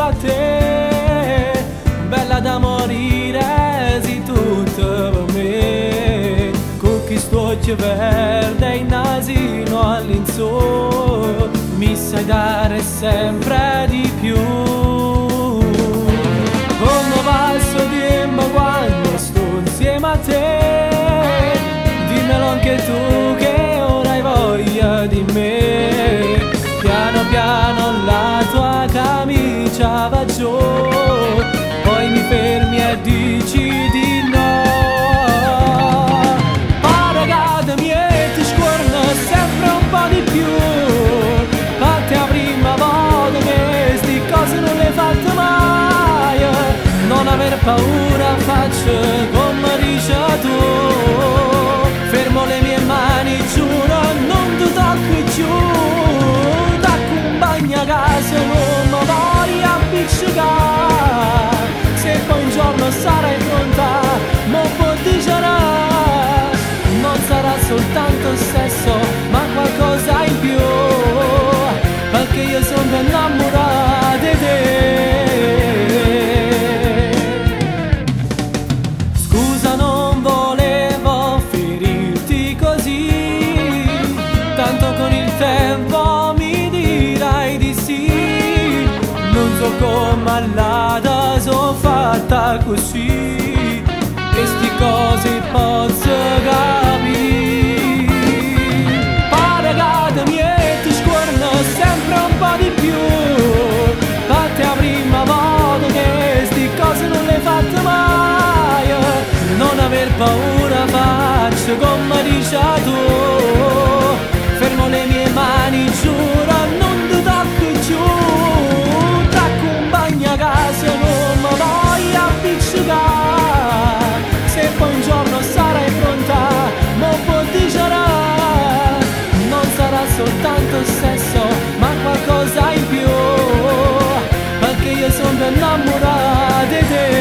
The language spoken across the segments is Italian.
a te, bella da morire, sei tutta per me. Con questo occhio verde e il nasino all'insù, mi sai dare sempre di più. Come passo tempo quando sto insieme a te, dimmelo anche tu che ora hai voglia di me. Piano piano la tua camicia va giù, poi mi fermi e dici di no. Oh ragazza mia, ti scorno sempre un po' di più, fatti la prima volta che sti cose non le fatte mai. Non aver paura, faccio come dici tu, fermo le mie mani, giuro, non ti tocco più. A casa non mi voglio appiccicare, se poi un giorno sarai pronta, mo può dire, non sarà soltanto sesso, ma qualcosa in più, perché io sono innamorata di te. Scusa, non volevo ferirti così, tanto con il tempo mi dirai di sì. Non so come all'ada sono fatta così, queste cose posso capire. Oh ragazza mia, ti scorno sempre un po' di più, fatti la prima volta che queste cose non le fatte mai. Non aver paura, faccio come dici tu, fermo le mie mani, giuro, non ti tocco più. T'accompagno a casa, non mi voglio appiccicare, se poi un giorno sarai pronta, mo può dire, non sarà soltanto sesso, ma qualcosa in più, perché io sono innamorata di te.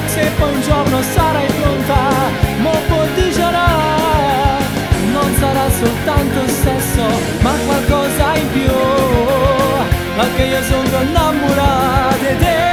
Se poi un giorno sarai pronta, mo può dire, non sarà soltanto sesso, ma qualcosa in più, perché io sono innamorata di te.